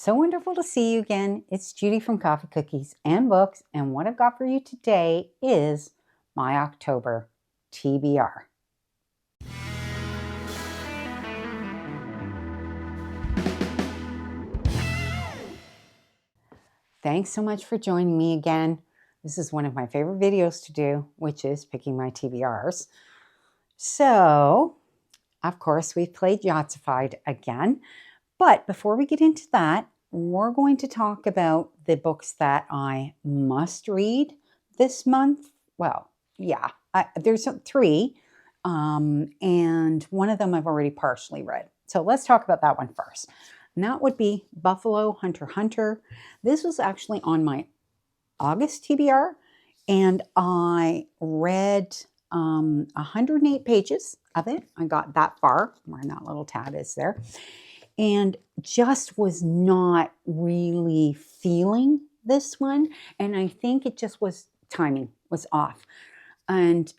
So wonderful to see you again. It's Judy from Coffee Cookies and Books, and what I've got for you today is my October TBR. Thanks so much for joining me again. This is one of my favorite videos to do, which is picking my TBRs. So, of course, we've played Yahtzified again. But before we get into that, we're going to talk about the books that I must read this month. Well, yeah, there's three, and one of them I've already partially read. So let's talk about that one first. And that would be Buffalo Hunter Hunter. This was actually on my August TBR, and I read 108 pages of it. I got that far, where that little tab is there, and just was not really feeling this one. And I think it just was, timing was off. And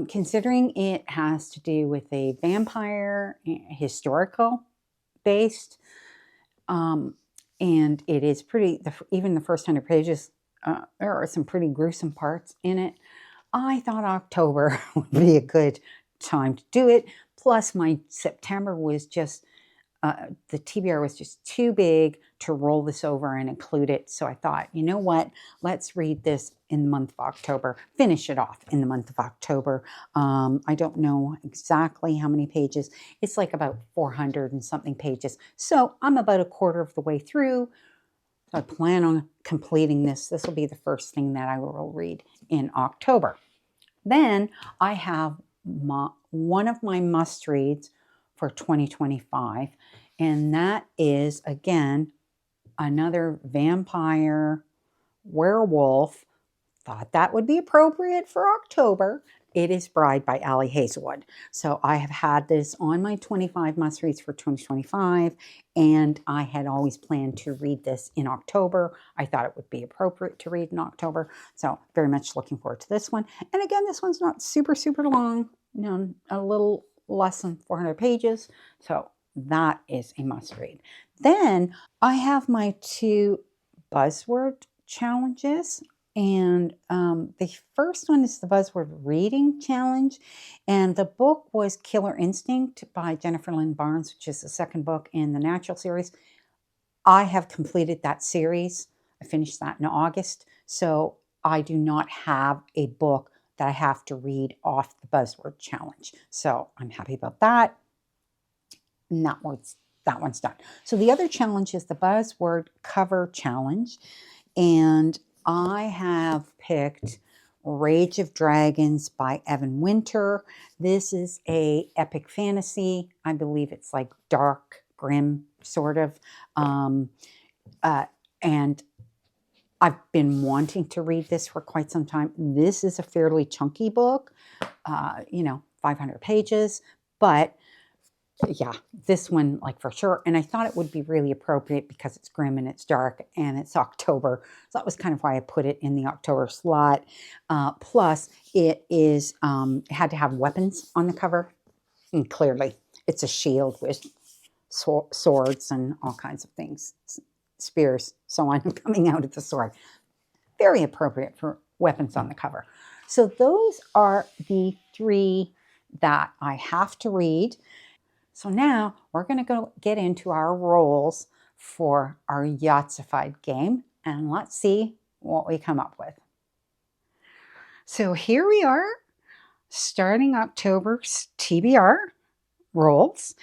considering it has to do with a vampire, historical based, and it is pretty, even the first 100 pages, there are some pretty gruesome parts in it. I thought October would be a good time to do it. Plus my September was just, the TBR was just too big to roll this over and include it. So I thought, you know what, let's read this in the month of October, finish it off in the month of October. I don't know exactly how many pages. It's like about 400 and something pages. So I'm about a quarter of the way through. So I plan on completing this. This will be the first thing that I will read in October. Then I have one of my must-reads for 2025, and that is, again, another vampire werewolf. Thought that would be appropriate for October. It is Bride by Ali Hazelwood. So I have had this on my 25 must-reads for 2025, and I had always planned to read this in October. I thought it would be appropriate to read in October, so very much looking forward to this one. And again, this one's not super, super long, you know, a little less than 400 pages, so that is a must-read. Then I have my two buzzword challenges. And the first one is the Buzzword Reading Challenge. And the book was Killer Instinct by Jennifer Lynn Barnes, which is the second book in the Natural series. I have completed that series. I finished that in August. So I do not have a book that I have to read off the Buzzword Challenge. So I'm happy about that. And that one's done. So the other challenge is the Buzzword Cover Challenge. And I have picked Rage of Dragons by Evan Winter. This is a epic fantasy. I believe it's like dark, grim, sort of. And I've been wanting to read this for quite some time. This is a fairly chunky book, 500 pages, but yeah, this one, like, for sure. And I thought it would be really appropriate because it's grim and it's dark and it's October. So that was kind of why I put it in the October slot. Plus, it is it had to have weapons on the cover. And clearly, it's a shield with swords and all kinds of things. Spears, so on, coming out of the sword. Very appropriate for weapons on the cover. So those are the three that I have to read. So now we're going to go get into our roles for our Yahtzified game, and let's see what we come up with. So here we are, starting October's TBR roles.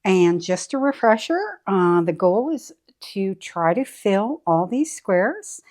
And just a refresher, the goal is to try to fill all these squares.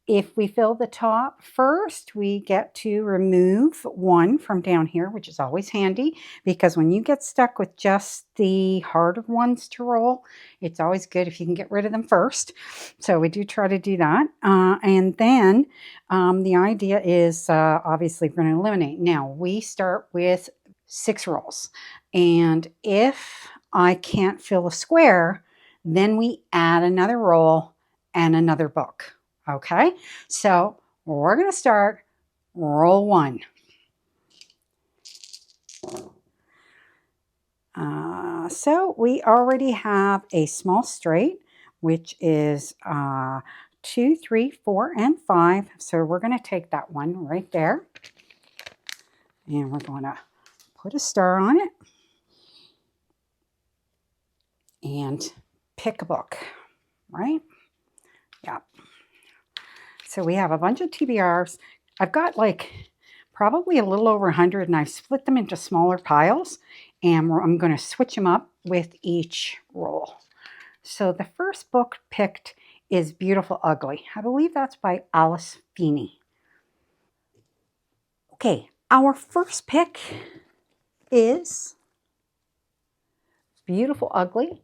If we fill the top first, we get to remove one from down here, which is always handy because when you get stuck with just the harder ones to roll, it's always good if you can get rid of them first. So we do try to do that. And then the idea is obviously we're going to eliminate. Now we start with 6 rolls. And if I can't fill a square, then we add another roll and another book. Okay, so we're going to start roll 1. So we already have a small straight, which is 2, 3, 4, and 5. So we're going to take that one right there. And we're going to put a star on it. And pick a book, right? Yeah. So we have a bunch of TBRs. I've got like probably a little over 100, and I've split them into smaller piles, and I'm going to switch them up with each roll. So the first book picked is Beautiful Ugly. I believe that's by Alice Feeney. Okay, our first pick is Beautiful Ugly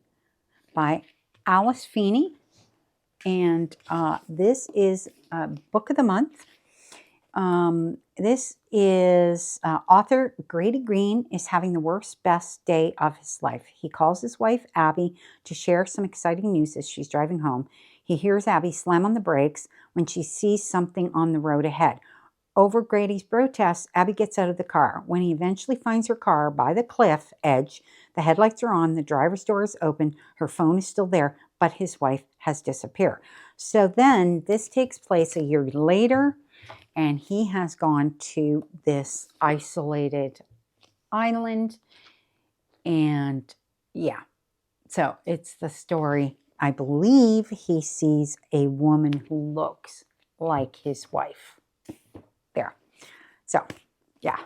by Alice Feeney. And this is Book of the Month. This is author Grady Green is having the worst, best day of his life. He calls his wife, Abby, to share some exciting news as she's driving home. He hears Abby slam on the brakes when she sees something on the road ahead. Over Grady's protest, Abby gets out of the car. When he eventually finds her car by the cliff edge, the headlights are on, the driver's door is open, her phone is still there, but his wife has disappeared. So then this takes place a year later, and he has gone to this isolated island. And yeah, so it's the story. I believe he sees a woman who looks like his wife. There. So yeah,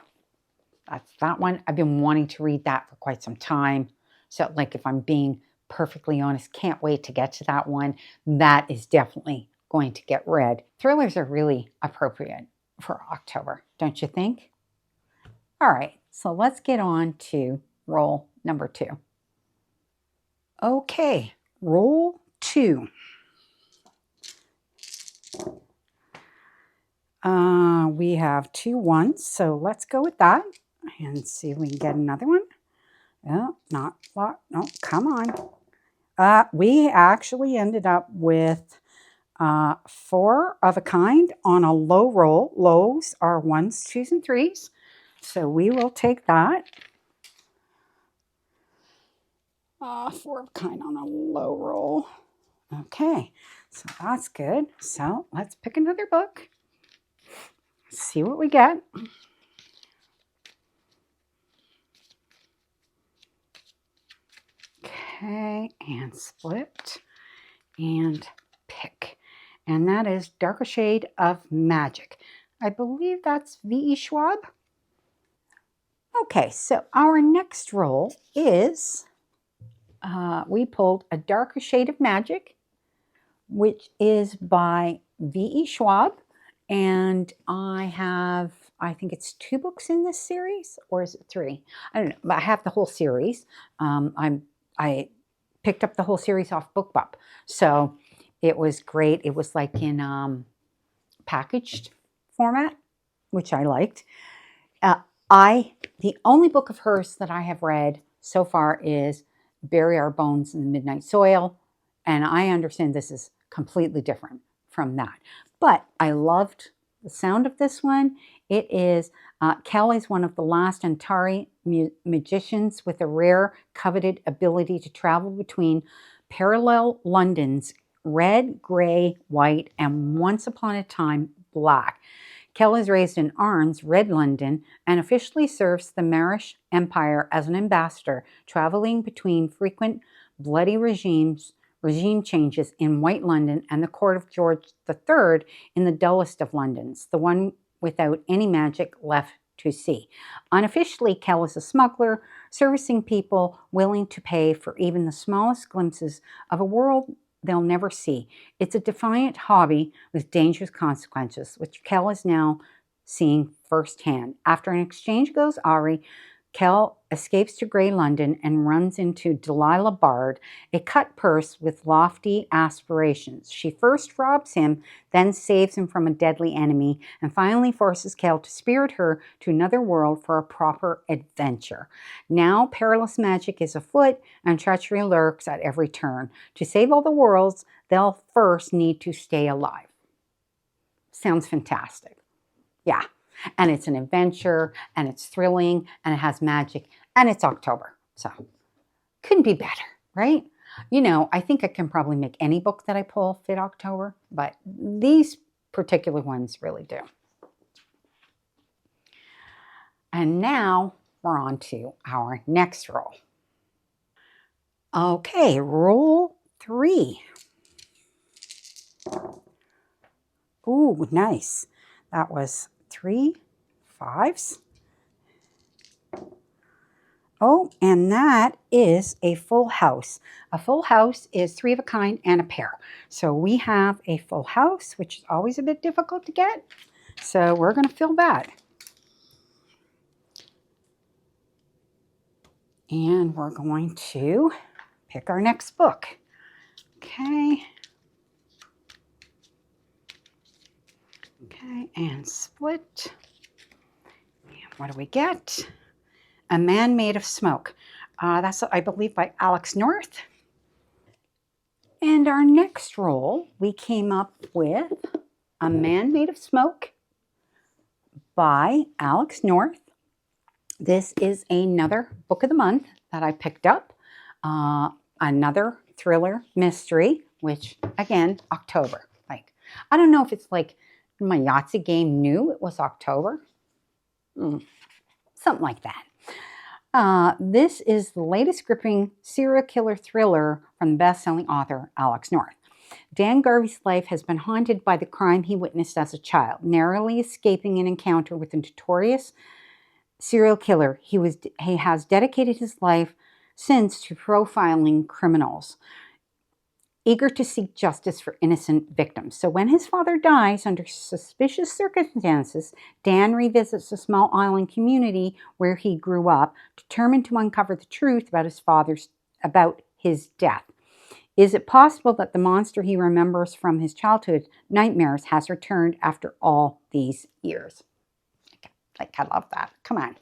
that's that one. I've been wanting to read that for quite some time. So like, if I'm being perfectly honest, can't wait to get to that one. That is definitely going to get read. Thrillers are really appropriate for October, don't you think? All right, so let's get on to roll number 2. Okay, roll 2. We have 2 ones, so let's go with that and see if we can get another one. Oh, not lot. No, come on. We actually ended up with 4 of a kind on a low roll. Lows are 1s, 2s, and 3s. So we will take that. 4 of a kind on a low roll. Okay, so that's good. So let's pick another book. See what we get. Okay, and split and pick. And that is Darker Shade of Magic. I believe that's V.E. Schwab. Okay, so our next roll is, we pulled A Darker Shade of Magic, which is by V.E. Schwab. And I think it's 2 books in this series, or is it 3? I don't know, but I have the whole series. I picked up the whole series off BookTube. So it was great. It was like in packaged format, which I liked. The only book of hers that I have read so far is Bury Our Bones in the Midnight Soil. And I understand this is completely different from that. But I loved the sound of this one. It is, Kel is one of the last Antari magicians with a rare, coveted ability to travel between parallel Londons, red, gray, white, and once upon a time, black. Kel is raised in Arns, Red London, and officially serves the Marish Empire as an ambassador, traveling between frequent bloody regime changes in White London and the court of George III in the dullest of Londons, the one without any magic left to see. Unofficially, Kel is a smuggler, servicing people willing to pay for even the smallest glimpses of a world they'll never see. It's a defiant hobby with dangerous consequences, which Kel is now seeing firsthand. After an exchange goes awry, Kel escapes to Grey London and runs into Delilah Bard, a cut purse with lofty aspirations. She first robs him, then saves him from a deadly enemy, and finally forces Kel to spirit her to another world for a proper adventure. Now perilous magic is afoot, and treachery lurks at every turn. To save all the worlds, they'll first need to stay alive. Sounds fantastic. Yeah. And it's an adventure, and it's thrilling, and it has magic, and it's October. So couldn't be better, right? You know, I think I can probably make any book that I pull fit October, but these particular ones really do. And now we're on to our next roll. Okay, roll 3. Ooh, nice. That was 3 5s. Oh, and that is a full house. A full house is 3 of a kind and a pair. So we have a full house, which is always a bit difficult to get. So we're going to fill that. And we're going to pick our next book. Okay. Okay, and split. And what do we get? A Man Made of Smoke. That's, I believe, by Alex North. And our next roll, we came up with A Man Made of Smoke by Alex North. This is another book of the month that I picked up. Another thriller mystery, which, again, October. Like, I don't know if it's like my Yahtzee game knew it was October. Something like that. This is the latest gripping serial killer thriller from the best-selling author Alex North. Dan Garvey's life has been haunted by the crime he witnessed as a child. Narrowly escaping an encounter with a notorious serial killer, he has dedicated his life since to profiling criminals, eager to seek justice for innocent victims. So when his father dies under suspicious circumstances, Dan revisits a small island community where he grew up, determined to uncover the truth about his death. Is it possible that the monster he remembers from his childhood nightmares has returned after all these years? Like, I love that. Come on.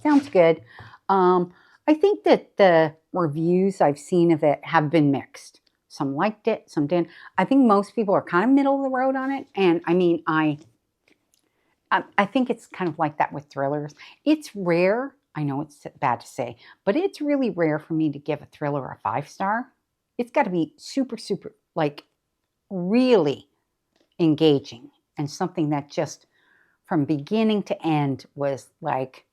Sounds good. I think that the reviews I've seen of it have been mixed. Some liked it, some didn't. I think most people are kind of middle of the road on it. And I mean, I think it's kind of like that with thrillers. It's rare. I know it's bad to say, but it's really rare for me to give a thriller a 5-star. It's got to be super, super, like, really engaging and something that just from beginning to end was like,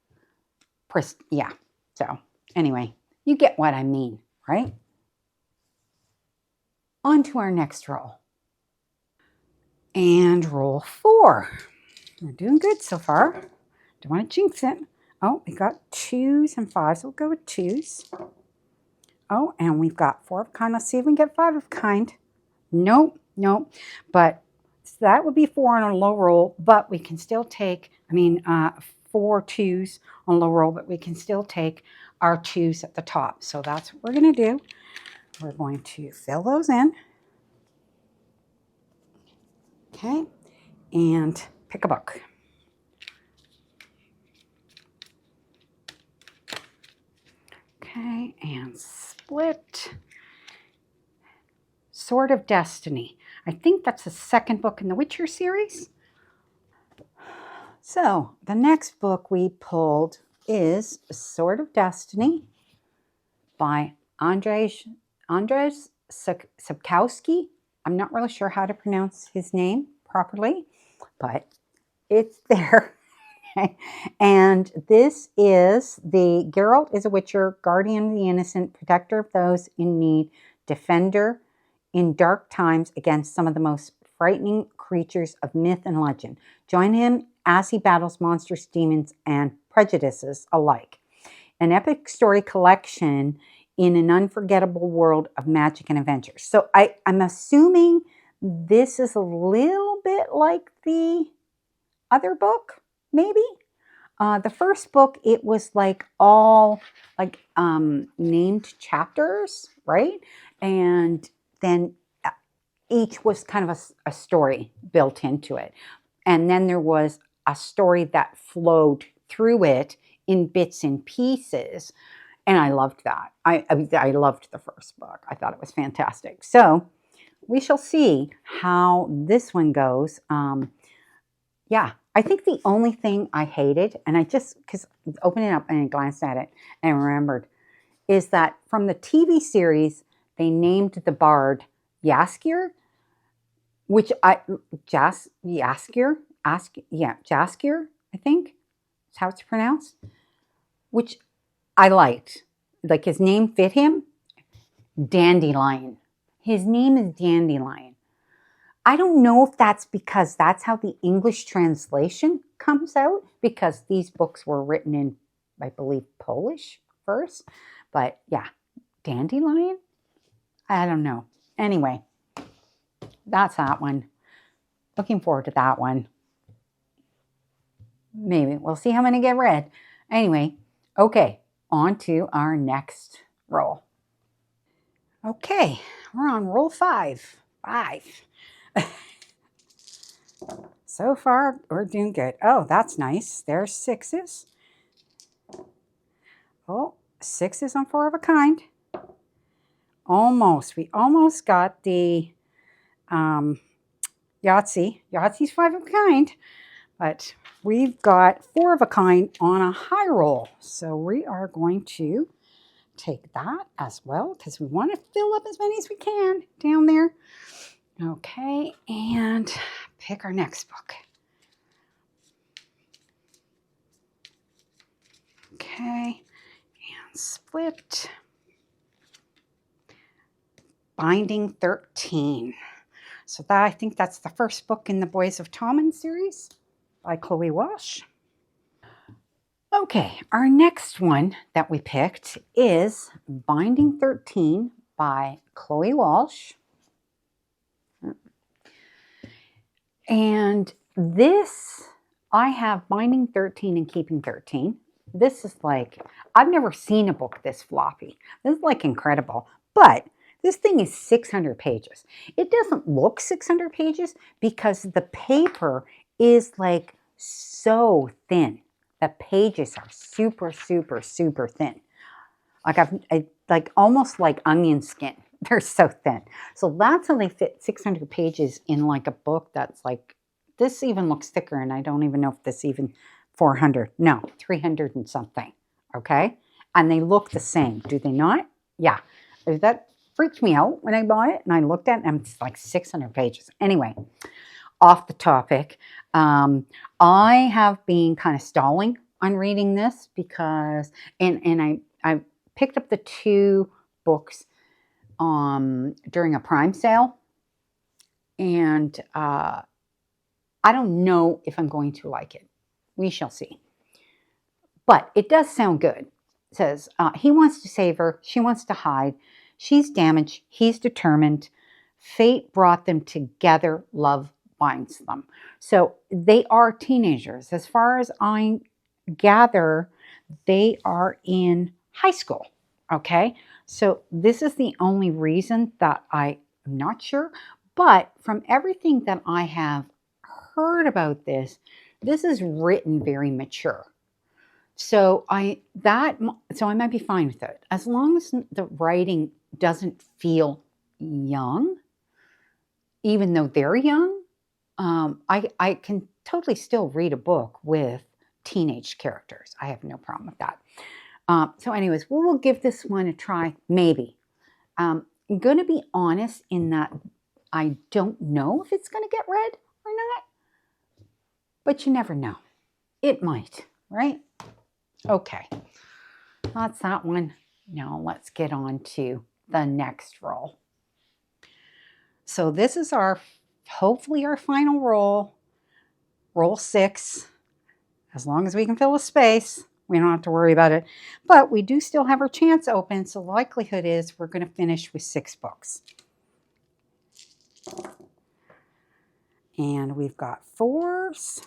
yeah. So anyway, you get what I mean, right? On to our next roll. And roll 4. We're doing good so far. Don't want to jinx it. Oh, we got 2s and 5s. We'll go with 2s. Oh, and we've got 4 of a kind. Let's see if we can get 5 of a kind. Nope. But so that would be 4 on a low roll, but we can still take, 4 2s on low roll, but we can still take our 2s at the top. So that's what we're going to do. We're going to fill those in. Okay. And pick a book. Okay. And split. Sword of Destiny. I think that's the second book in the Witcher series. So the next book we pulled is Sword of Destiny by Andrzej Sapkowski. I'm not really sure how to pronounce his name properly, but it's there. And this is the Geralt is a Witcher, guardian of the innocent, protector of those in need, defender in dark times against some of the most frightening creatures of myth and legend. Join him as he battles monsters, demons, and prejudices alike. An epic story collection in an unforgettable world of magic and adventure. So I'm assuming this is a little bit like the other book, maybe? The first book, it was like all like named chapters, right? And then each was kind of a story built into it. And then there was a story that flowed through it in bits and pieces. And I loved that. I loved the first book. I thought it was fantastic. So we shall see how this one goes. Yeah, I think the only thing I hated, and I just, because opening it up and I glanced at it and remembered, is that from the TV series, they named the bard Jaskier, which Jaskier, Jaskier, I think is how it's pronounced, which I liked. Like his name fit him. Dandelion. His name is Dandelion. I don't know if that's because that's how the English translation comes out, because these books were written in, I believe, Polish first. But yeah, Dandelion? I don't know. Anyway, that's that one. Looking forward to that one. Maybe. We'll see how many get read. Anyway, okay, on to our next roll. Okay, we're on roll 5. 5. So far, we're doing good. Oh, that's nice. There's 6s. Oh, 6s on 4 of a kind. Almost. We almost got the Yahtzee. Yahtzee's 5 of a kind. But we've got 4 of a kind on a high roll. So we are going to take that as well, because we want to fill up as many as we can down there. Okay, and pick our next book. Okay, and split. Binding 13. So that, I think that's the first book in the Boys of Tommen series by Chloe Walsh. Okay, our next one that we picked is Binding 13 by Chloe Walsh. And this, I have Binding 13 and Keeping 13. This is like, I've never seen a book this floppy. This is like incredible. But this thing is 600 pages. It doesn't look 600 pages because the paper is like so thin. The pages are super, super, super thin. Like like almost like onion skin. They're so thin. So that's how they fit 600 pages in like a book that's like, this even looks thicker, and I don't even know if this even 400. No, 300 and something. Okay? And they look the same. Do they not? Yeah. That freaked me out when I bought it, and I looked at it, and it's like 600 pages. Anyway, off the topic. I have been kind of stalling on reading this because, and I picked up the 2 books during a Prime sale, and I don't know if I'm going to like it. We shall see. But it does sound good. It says, he wants to save her. She wants to hide. She's damaged. He's determined. Fate brought them together. Love binds them. So they are teenagers. As far as I gather, they are in high school. Okay? So this is the only reason that I'm not sure. But from everything that I have heard about this, this is written very mature. So I might be fine with it. As long as the writing doesn't feel young, even though they're young, I can totally still read a book with teenage characters. I have no problem with that. So anyways, we will give this one a try, maybe. I'm going to be honest in that I don't know if it's going to get read or not, but you never know. It might, right? Okay, that's that one. Now let's get on to the next roll. So this is hopefully our final roll. Roll 6. As long as we can fill a space, we don't have to worry about it. But we do still have our chance open, so the likelihood is we're going to finish with 6 books. And we've got 4s.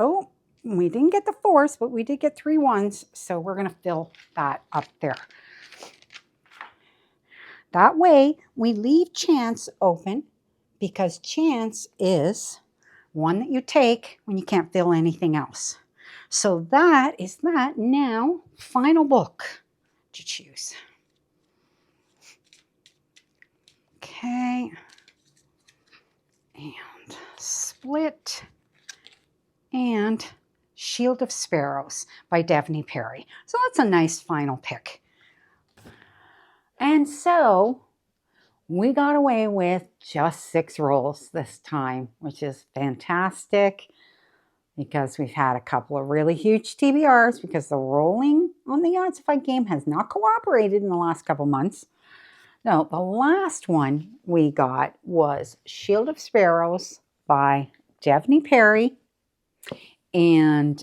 Oh, we didn't get the 4s, but we did get 3 1s, so we're going to fill that up there. That way, we leave chance open, because chance is one that you take when you can't fill anything else. So that is that. Now, final book to choose. Okay. And split. And Shield of Sparrows by Daphne Perry. So that's a nice final pick. And so we got away with just 6 rolls this time, which is fantastic because we've had a couple of really huge TBRs because the rolling on the Yahtzified game has not cooperated in the last couple months. No, the last one we got was Shield of Sparrows by Daphne Perry. And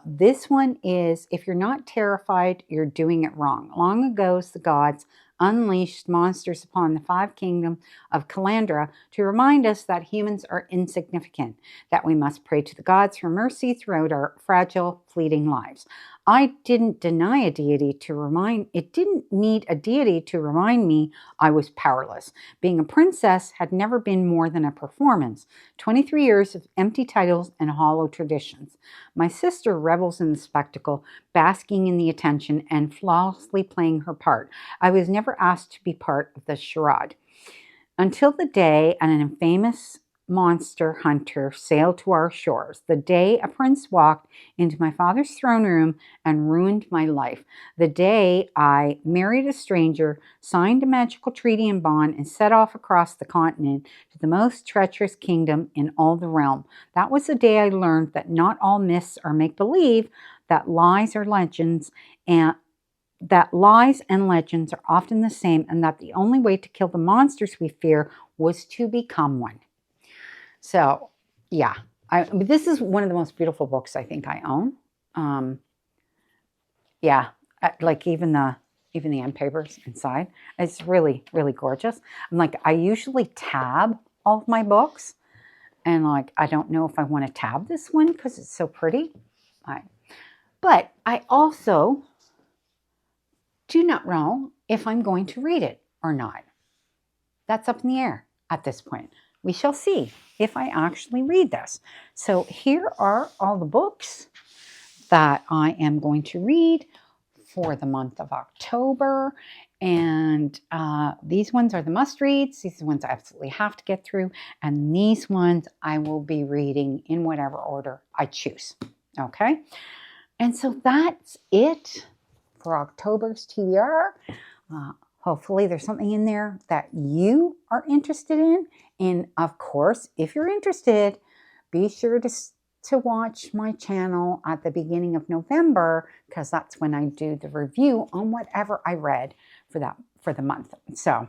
this one is, if you're not terrified, you're doing it wrong. Long ago, the gods unleashed monsters upon the 5 kingdoms of Calandra to remind us that humans are insignificant, that we must pray to the gods for mercy throughout our fragile, fleeting lives. I didn't deny a deity to remind, it didn't need a deity to remind me I was powerless. Being a princess had never been more than a performance. 23 years of empty titles and hollow traditions. My sister revels in the spectacle, basking in the attention and flawlessly playing her part. I was never asked to be part of the charade. Until the day an infamous monster hunter sailed to our shores, the day a prince walked into my father's throne room and ruined my life, the day I married a stranger, signed a magical treaty and bond, and set off across the continent to the most treacherous kingdom in all the realm. That was the day I learned that not all myths are make-believe, that lies and legends are often the same, and that the only way to kill the monsters we fear was to become one. So, yeah, this is one of the most beautiful books I think I own. Yeah, like even the end papers inside. It's really, really gorgeous. I'm like, I usually tab all of my books, and like, I don't know if I want to tab this one because it's so pretty. But I also do not know if I'm going to read it or not. That's up in the air at this point. We shall see if I actually read this. So here are all the books that I am going to read for the month of October. And these ones are the must-reads. These are the ones I absolutely have to get through. And these ones I will be reading in whatever order I choose. Okay? And so that's it for October's TBR. Hopefully there's something in there that you are interested in. And of course, if you're interested, be sure to watch my channel at the beginning of November, because that's when I do the review on whatever I read for the month. So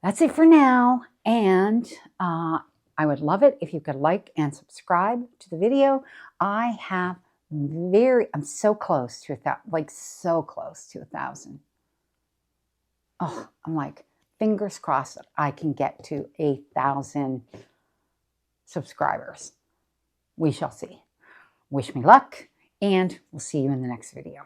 that's it for now. And I would love it if you could like and subscribe to the video. I'm so close to so close to 1,000. Oh, I'm like, fingers crossed that I can get to 1,000 subscribers. We shall see. Wish me luck, and we'll see you in the next video.